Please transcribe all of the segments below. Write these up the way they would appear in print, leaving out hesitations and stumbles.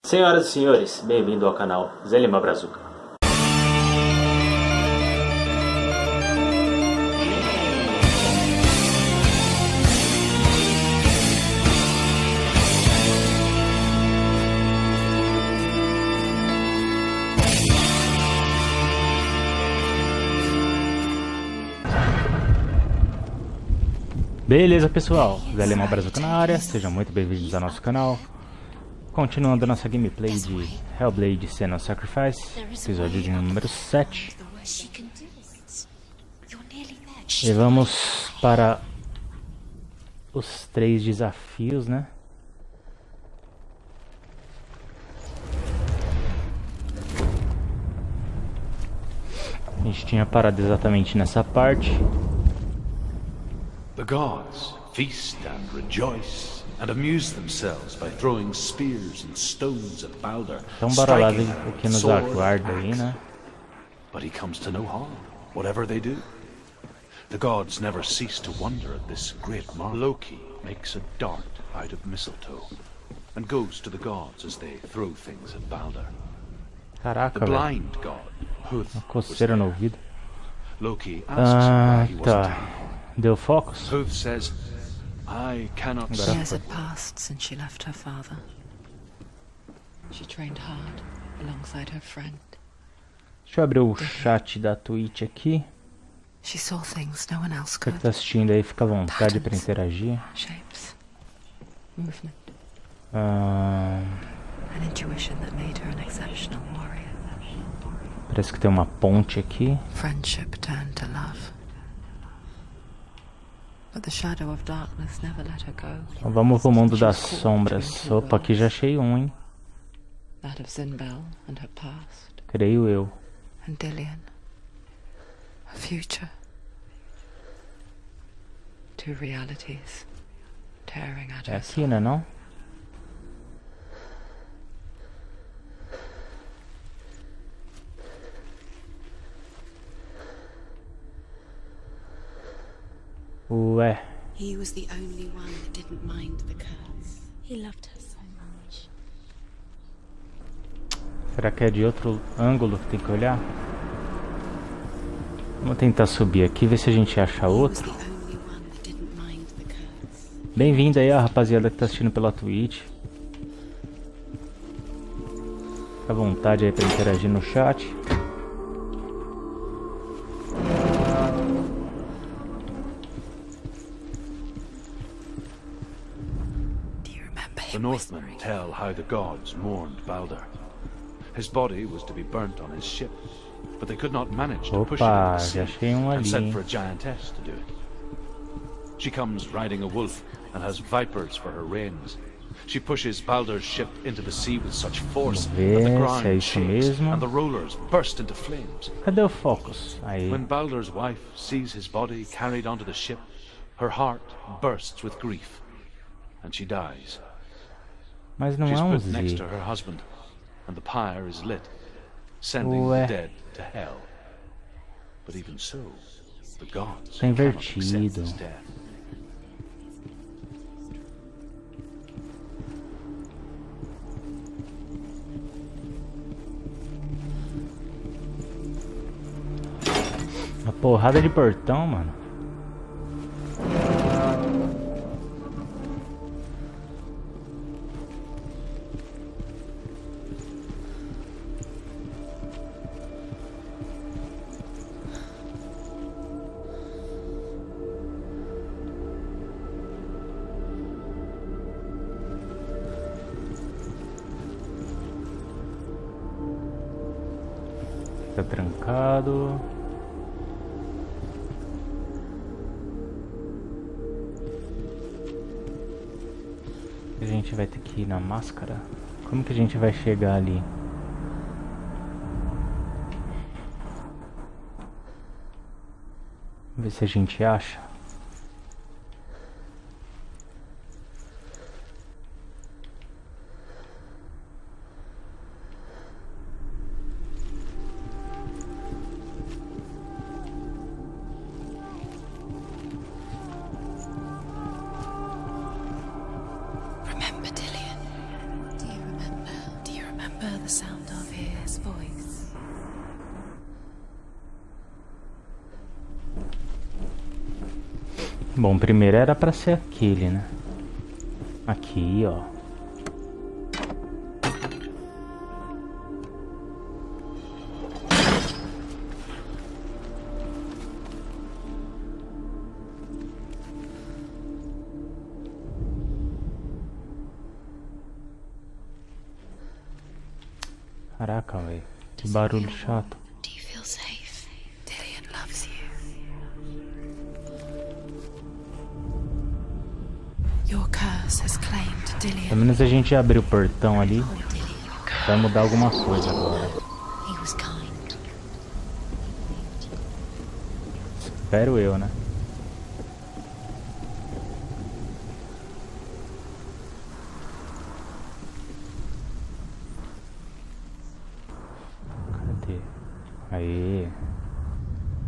Senhoras e senhores, bem-vindo ao canal Zelima Brazuca. Beleza, pessoal, Zelima Brazuca na área, sejam muito bem-vindos ao nosso canal. Continuando a nossa gameplay de Hellblade Senua Sacrifice, episódio de número 7. E vamos para os 3 desafios, né? A gente tinha parado exatamente nessa parte. The gods feast and rejoice and amuse themselves by throwing spears and stones at Baldur. Então bora lá ver o que nos aguarda aí, né? But he comes to no harm, whatever they do. The gods never cease to wonder at this great marvel. Loki makes a dart out of mistletoe and goes to the gods as they throw things at Baldur. Caraca, The velho. blind god, Huth, Uma coceira no ouvido. Loki asks why he wasn't Tá. Deu focus? Huth says, I cannot Agora Years foi. had passed since she left her father. She trained hard alongside her friend. Deixa eu abrir o chat da Twitch aqui. She saw things no one else Você could. que tá assistindo aí, fica à vontade para interagir. Shapes, movement, Ah, an intuition that made her an exceptional warrior. parece que tem uma ponte aqui. Friendship turned to love. But the shadow of darkness never let her go. Então vamos pro mundo das sombras. Opa, aqui já achei um, hein? That of Zinbel and her past, Creio eu. and Dillian, her future. Two realities tearing at É her aqui, né não? Ué, He was the only one that didn't mind the curse. He loved her so much. será que é de outro ângulo que tem que olhar? Vamos tentar subir aqui, ver se a gente acha He was outro. the only one that didn't mind the curse. Bem-vindo aí a rapaziada que tá assistindo pela Twitch. Fica à vontade aí pra interagir no chat. Do you remember The him Northmen whispering? tell how the gods mourned Baldur. His body was to be burnt on his ship, but they could not manage to push it Opa, into the sea já achei um and ali, sent hein? for a giantess to do it. She comes riding a wolf and has vipers for her reins. She pushes Baldur's ship into the sea with such force Vamos that the ver se é ground isso shakes mesmo. and the rollers burst into flames. Cadê o focus? Aí. When Baldur's wife sees his body carried onto the ship, her heart bursts with grief, and she dies. Mas não She's é um put next Z. to her husband, and the pyre is lit, sending Ué. the dead to hell. But even so, the gods Tá cannot accept invertido. his death. Uma porrada de portão, mano. Tá trancado. A gente vai ter que ir na máscara. Como que a gente vai chegar ali? Vamos ver se a gente acha. Remember, Dillian? Do you remember? Do you remember the sound of his voice? Bom, primeiro era pra ser aquele, né? Aqui, ó. Caraca, velho. Que barulho chato. Do you feel safe? Dillian loves you. Your curse has claimed Dillian. Pelo menos a gente já abriu o portão ali. Vai mudar alguma coisa agora. He was kind. Espero eu, né? Cadê? Aí.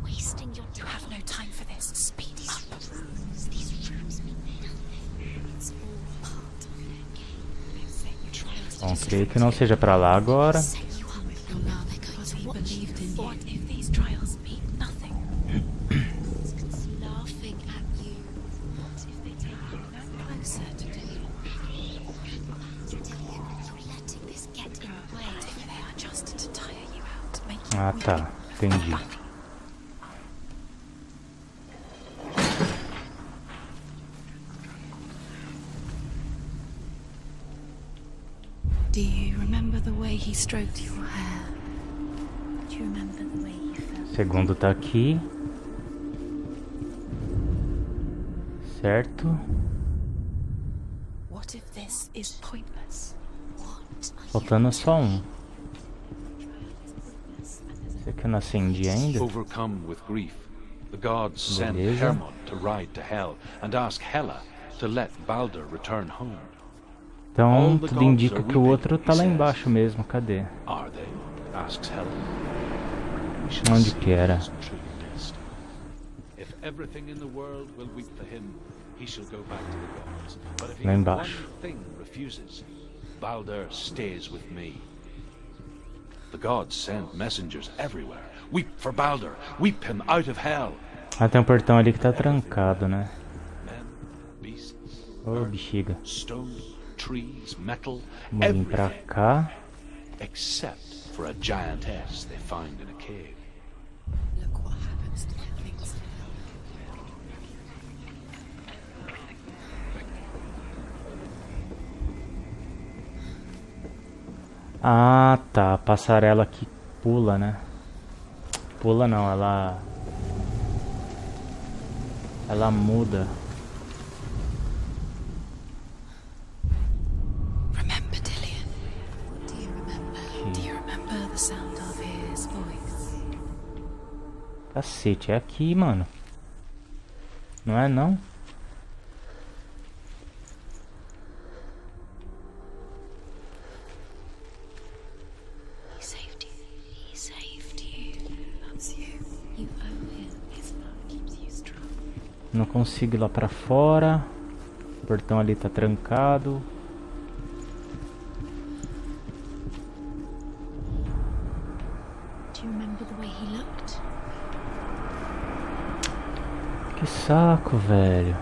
Wasting your time. You have no time for this. Speed up. These rooms mean nothing. It's all part of their game. Bom, creio que não seja pra lá agora. Set you up. You're now they're going to watch you. What if these trials mean nothing? Laughing at you. What if they take you no closer to Dillian? You're letting this get in the way. What if they are just to tire you out, make you Ah, tá. Entendi. Do you remember the way he stroked your hair? Do you remember the way he felt? Segundo tá aqui. Certo. What if this is pointless? What? Faltando só um. Esse aqui eu não acendi ainda. Overcome with grief, the gods send Beleza. Hermod to ride to Hell and ask Hela to let Baldur return home. Então tudo indica que o outro tá lá embaixo mesmo. Cadê? Are they? Asks Hela. Onde que era? If everything in the world will weep for him, he shall go back to the gods. But if Lá even embaixo. one thing refuses, Baldur stays with me. The gods send messengers everywhere. Weep for Baldur. Weep him out of hell. Ah, tem um portão ali que tá trancado, né? Men, beasts, Ô, bexiga. stone, trees, metal, Vamos vir pra everything, cá. except for a giantess they find in a cave. Look what happens to the things. Ah, tá. A passarela que pula, né? Pula não, ela muda. Remember Dillian? Do you remember? Do you remember the sound of his voice? Cacete, é aqui, mano. Não é não? He saved you. He saved you. He loves you. You owe him. His love keeps you strong. Não consigo ir lá pra fora. O portão ali tá trancado. Do you remember the way he looked? Que saco, velho.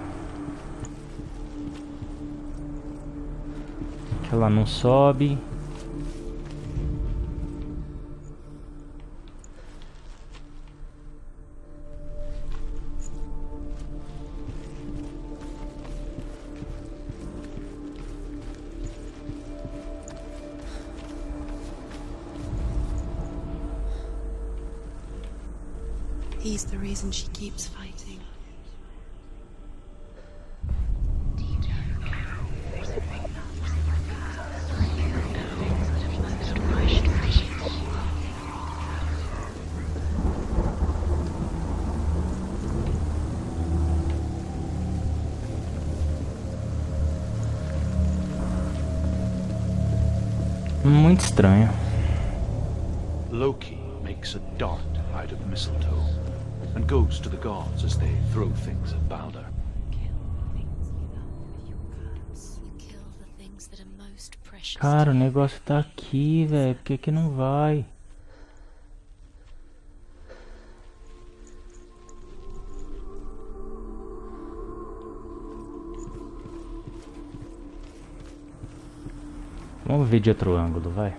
Que ela não sobe. He's the reason she keeps fighting. Muito estranho. Loki makes a dart out of mistletoe and goes to the gods as they throw things at Baldur. You kill the things that are most precious. Cara, o negócio tá aqui, velho. Por que que não vai? Vamos ver de outro ângulo, vai.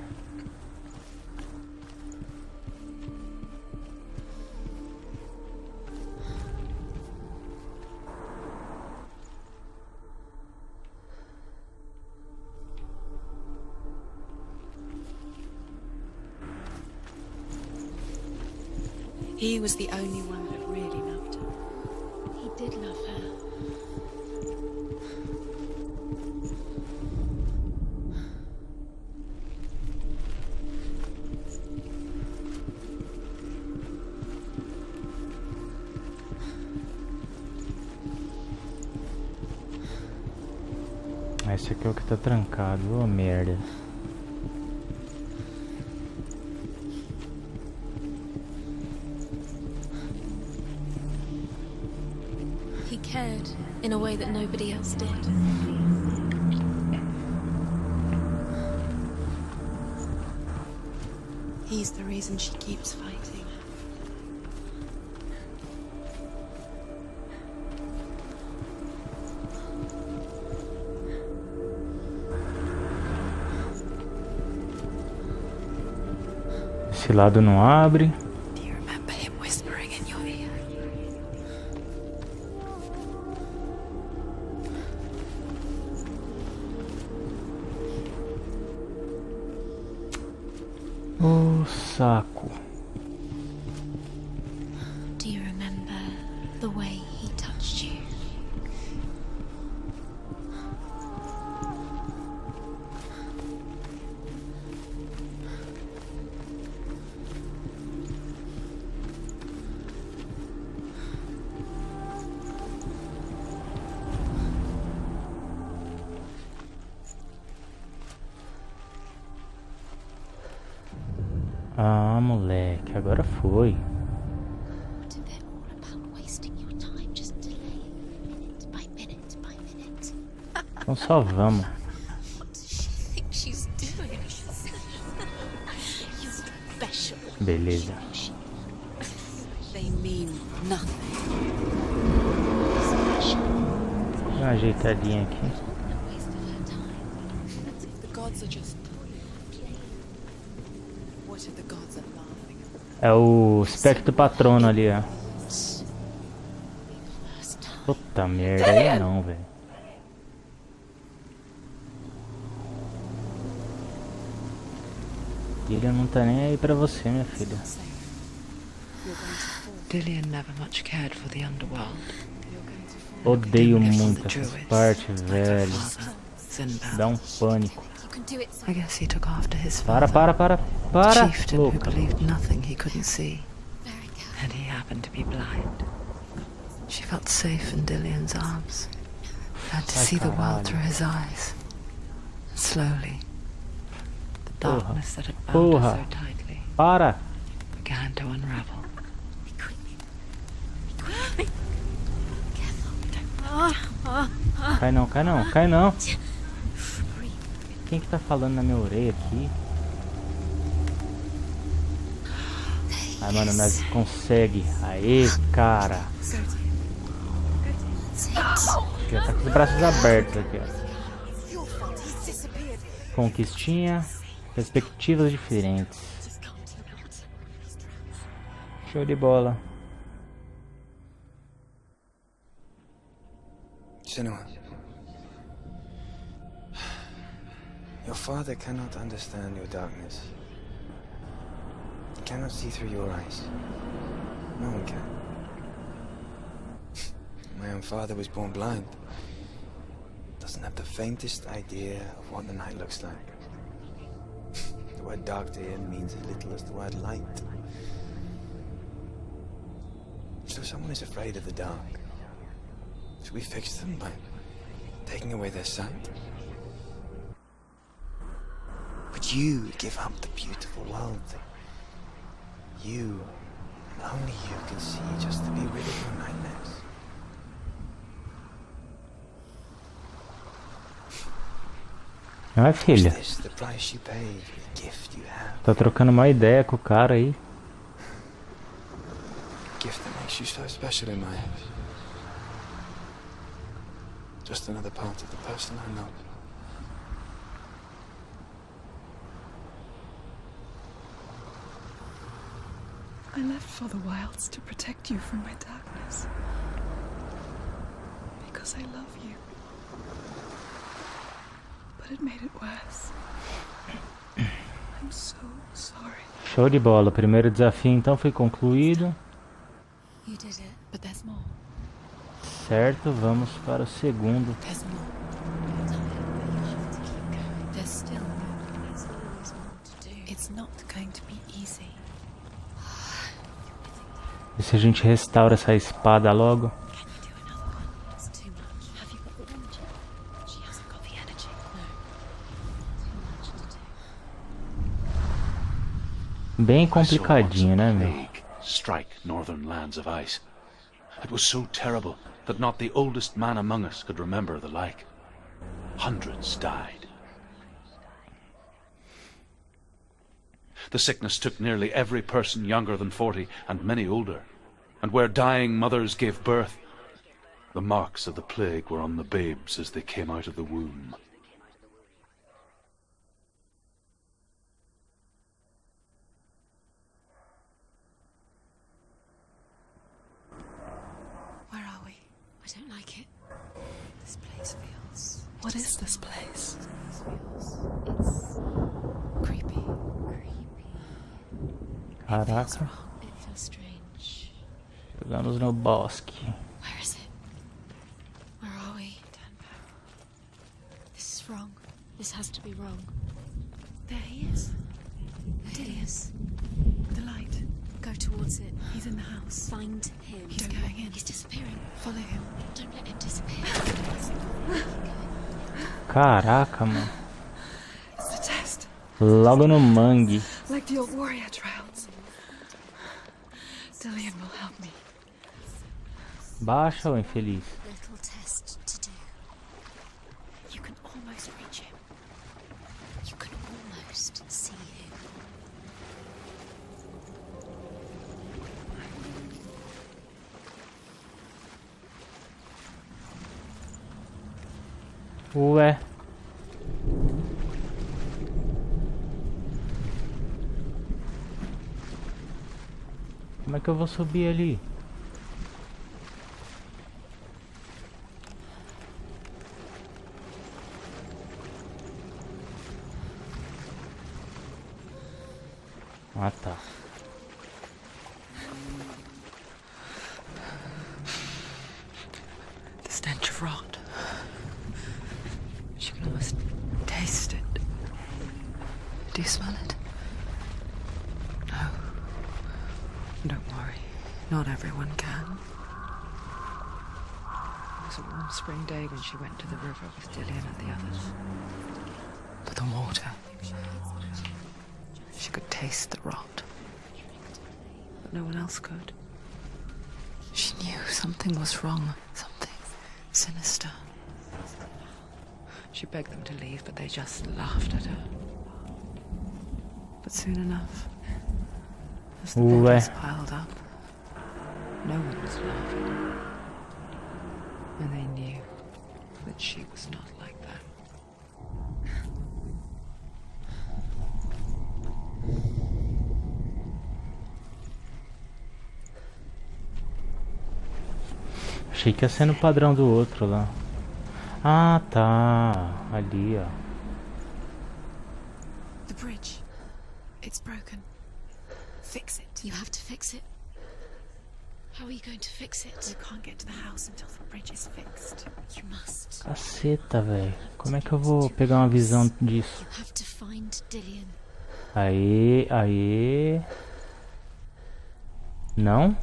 He was the only one that really loved her. He did love her. Esse aqui é o que tá trancado, ô merda. He cared in a way that nobody else did. He's the reason she keeps fighting. Esse lado não abre. Do you remember him whispering in your ear? Ô saco. Do you remember the way he touched you? Ah, moleque, agora foi. What if they're all about wasting your time, just delaying minute by minute by minute? Então só vamos. What does she think she's doing? You're special. Beleza. They mean nothing. Dá uma ajeitadinha aqui. A waste of her time. The gods are just what if the gods are laughing at É o espectro patrono ali, ó. First time. Puta merda, aí não, velho. Ele não tá nem aí pra você, minha filha. Dillian never much cared for the underworld. Odeio muito essas partes, velho. Dá um pânico. You can do it. I guess he took after his father. Para, Chieftain who louca. believed nothing he couldn't see, Very good. and he happened to be blind. She felt safe in Dillian's arms. Had to Ai, see the world caralho. through his eyes. Slowly, the Porra. darkness that had bound her Porra. so tightly Para! began to unravel. Cai não, cai não, cai não. Quem que tá falando na minha orelha aqui? Ai, mano, nós consegue. Aê, cara. Já tá com os braços abertos aqui, ó. Conquistinha. Perspectivas diferentes. Show de bola. Senua, your father cannot understand your darkness. He cannot see through your eyes. No one can. My own father was born blind. Doesn't have the faintest idea of what the night looks like. The word dark to him means as little as the word light. So someone is afraid of the dark. Should we fix them by taking away their sight? Would you give up the beautiful world that you, and only you, can see just to be rid of your nightmares? Não é, filha? This, the price you paid, the gift you have. Tá trocando uma ideia com o cara aí. Gift that makes you so special in my eyes. Just another part of the person I know. I left for the wilds to protect you from my darkness. Because I love you. But it made it worse. I'm so sorry. Show de bola. O primeiro desafio então foi concluído. You did it, but there's more. Certo, vamos para o segundo. There's more. There's still more. There's always more to do. It's not going to be easy. E se a gente restaura essa espada logo? Can you do another one? It's too much. Have you got the energy? She hasn't got the energy. No. Too much to do. Bem I saw once complicadinho, a né, meu? plague strike northern lands of ice. It was so terrible that not the oldest man among us could remember the like. Hundreds died. The sickness took nearly every person younger than 40 and many older. And where dying mothers gave birth, the marks of the plague were on the babes as they came out of the womb. Where are we? I don't like it. This place feels... What is this place? It's creepy. Caraca, It feels strange. chegamos no bosque. Where is it? Where are we? Turn back. This is wrong. This has to be wrong. There he is. There he is. The light. Go towards it. He's in the house. Find him. He's going in. He's disappearing. Follow him. Don't let him disappear. Caraca, mano. It's the test. Logo no mangue. Like the old warrior trials. Dillian will help me. Baixa, ô infeliz. Little test to do. You can almost reach him. You can almost see him. Ué. Como é que eu vou subir ali? Ah, tá. The stench of rot. She can almost taste it. Do you smell it? No. Don't worry. Not everyone can. It was a warm spring day when she went to the river with Dillian and the others. But the water. She could taste the rot. But no one else could. She knew something was wrong. Something sinister. She begged them to leave, but they just laughed at her. But soon enough, as the bodies piled up, no one was laughing. And they knew that she was not like that. Achei que ia ser no padrão do outro lá. Ah, tá. Ali, ó. The bridge. It's broken. Fix it. You have to fix it. How are you going to fix it? You can't get to the house until the bridge is fixed. You must. Caceta, velho. Como é que eu vou pegar uma visão disso? You have to find Dillian. Aê, aê. Não?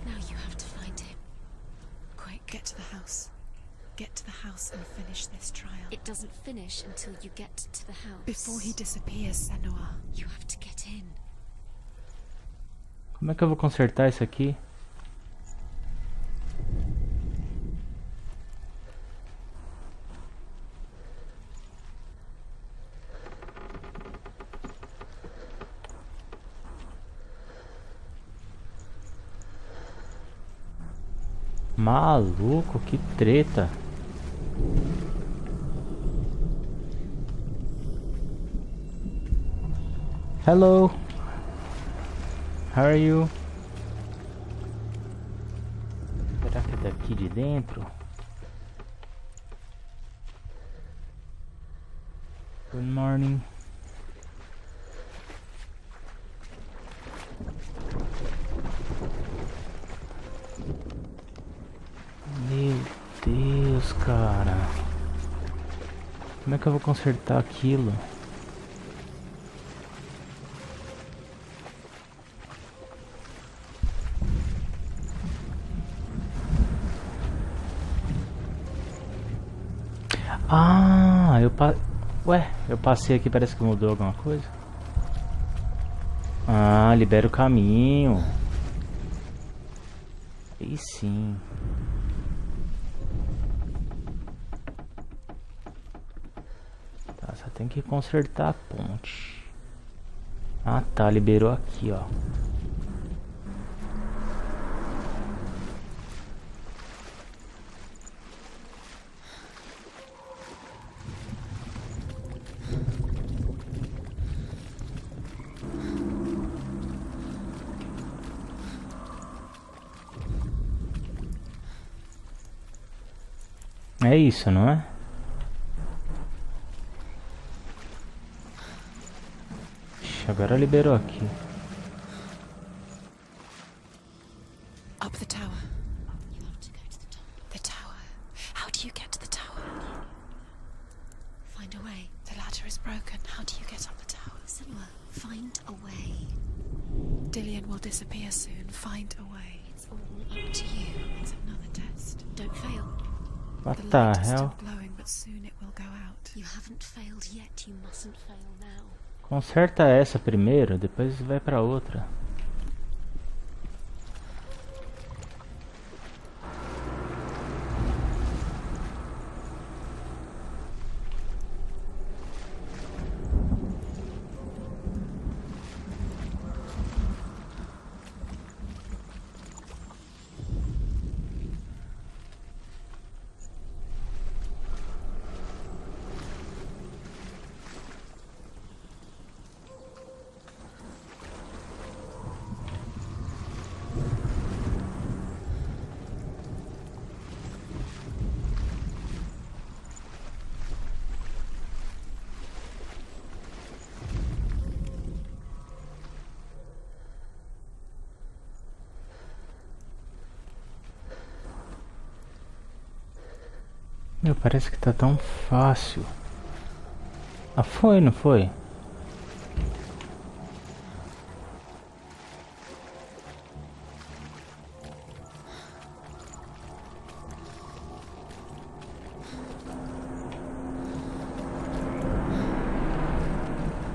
Now you have to find him. Quick, get to the house. Get to the house and finish this trial. It doesn't finish until you get to the house. Before he disappears, senua. You have to get in. Como é que eu vou consertar isso aqui? Maluco, que treta. Hello. How are you? Será que é daqui de dentro? Good morning. Meu Deus, cara. Como é que eu vou consertar aquilo? Ah, Ué, eu passei aqui, parece que mudou alguma coisa. Ah, libera o caminho. E sim. Tá, só tem que consertar a ponte. Ah tá, liberou aqui, ó. É isso, não é? Ixi, agora liberou aqui. Up the tower. You have to go to the top. The tower. How do you get to the tower? Find a way. The ladder is broken. How do you get up the tower? Senua, find a way. Dillian will disappear soon. Find a way. It's all up to you. It's another test. Don't fail. What the hell? Glowing, but soon it will go out. You haven't failed yet. You mustn't fail now. Conserta essa primeiro, depois vai pra outra. Meu, parece que tá tão fácil. Ah, foi, não foi?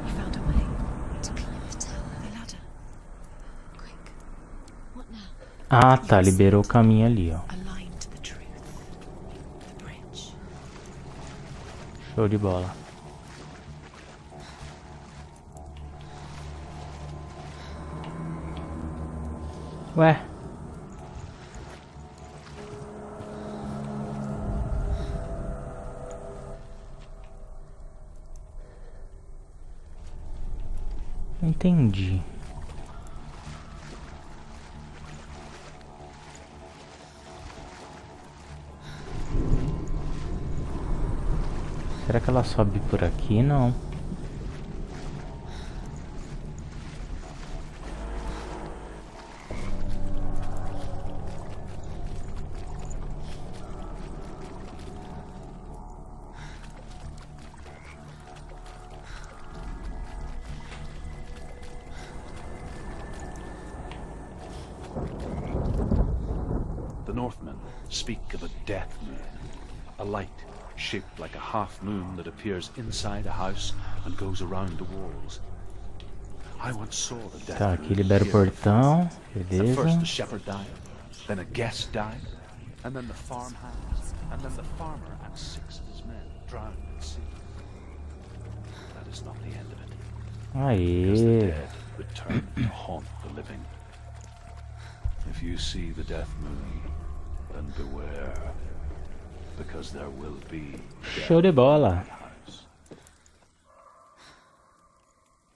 You found a way to climb the tower. The ladder. Quick. What now? Ah, tá, liberou o caminho ali, ó. Aligned to the truth. The bridge. Show de bola. Ué? Não entendi. Será que ela sobe por aqui? Não. The Northmen speak of a death moon, a light shaped like a half moon that appears inside a house and goes around the walls. I once saw the death Tá, moon aqui libera o here. portão. At Beleza. first the shepherd died, then a guest died, and then the farmhands, and then the farmer and 6 of his men drowned at sea. That is not the end of it, because the Aê. dead return to haunt the living. If you see the death moon, then beware, because there will be Show de bola.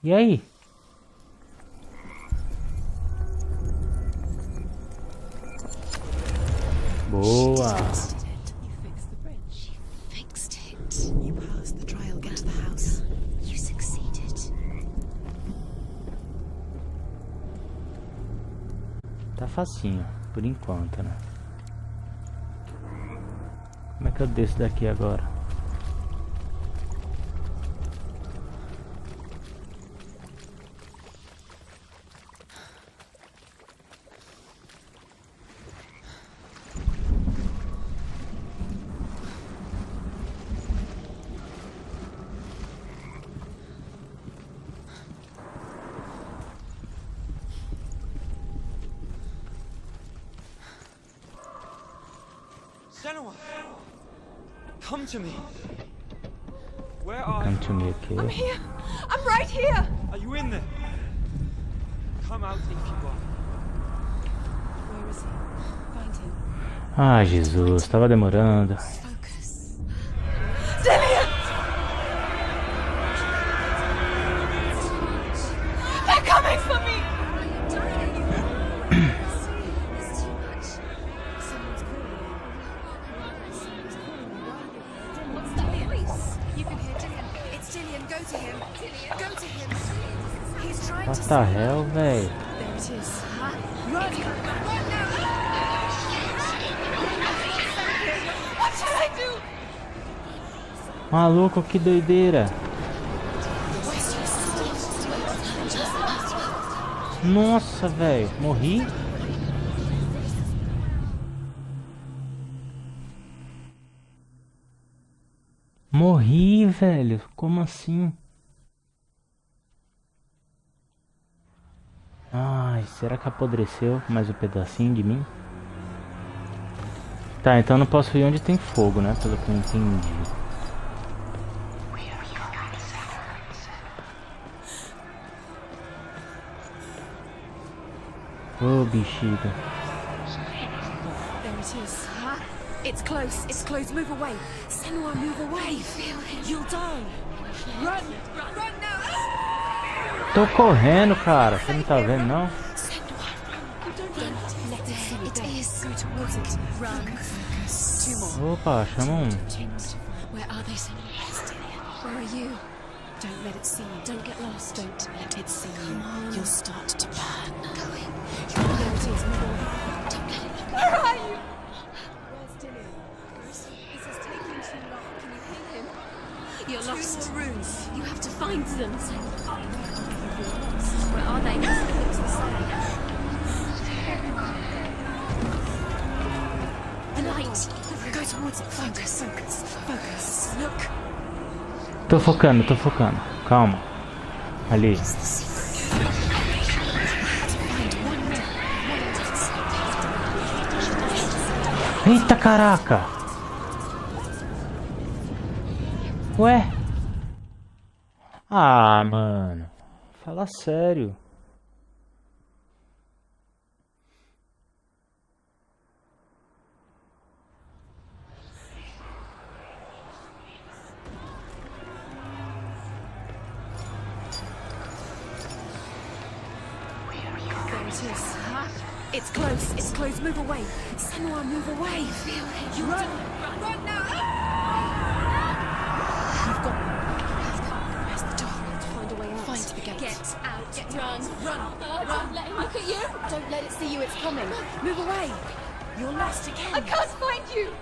E aí? Boa. Tá facinho, por enquanto, né? Como é que eu desço daqui agora? Senua, come to me. Where are Come you? to me aqui. I'm here. I'm right here. Are you in there? Come out if you are. Where is he? Find him. Ah, Jesus, tava demorando. Focus. Dillian! They're coming for me! It's too much. Someone's calling you. Someone's calling you. What's that voice? You can hear Dillian. It's Dillian. Go to him. Dillian, go to him. He's trying What to the hell, véi? There it is. Run! Run now! What should I do? Maluco, que doideira. Nossa, velho, morri? Morri, velho. Como assim? Ai, será que apodreceu mais um pedacinho de mim? Tá, então não posso ir onde tem fogo, né? Pelo que eu entendi. Ô, bexiga. There it is. It's close. It's close. Move away. Senua, move away. Feel it. You'll die. Run. Run now. Tô correndo, cara. Você não tá vendo, não? Senua. Let it see. It is. Go towards it. Run. Two more. Opa, chama um. Where are they, Senua? Where are you? Don't let it see you. Don't get lost. Don't let it see you. You'll start to burn. Going. There it is. Move away. Don't let it. Where are you? Where's Dillian? This is taking too long. Can you hear him? You're lost. 2 more rooms. You have to find them. Where are they? It's the same. The light. Go towards it. Focus. Focus. Focus. Look. Tô focando, tô focando. Calma. Ali. Eita, caraca! Ué? Ah, mano. Fala sério. It's close. It's close. Move away. Senua, move away. Feel it. You run. Run now. You've got them. Where's the door? Find a way out. Find the gate. Get out. Run. Run. Don't let him look at you. Don't let it see you. It's coming. Move away. You're lost again. I can't find you.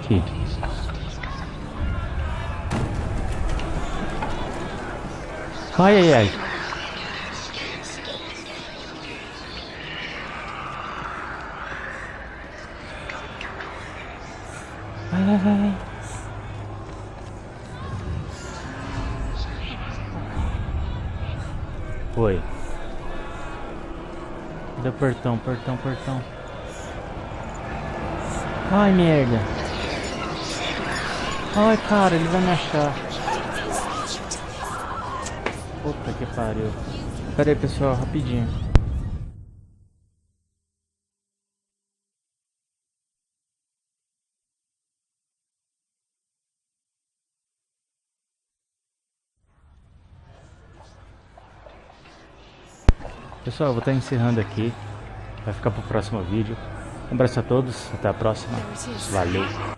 Aqui. Ai, ai, ai. Vai, vai, vai, vai. Foi. Cadê o portão, portão, portão? Ai, merda. Ai, cara, ele vai me achar. Puta que pariu. Pera aí, pessoal, rapidinho. Pessoal, eu vou estar encerrando aqui. Vai ficar pro próximo vídeo. Um abraço a todos, até a próxima. Valeu!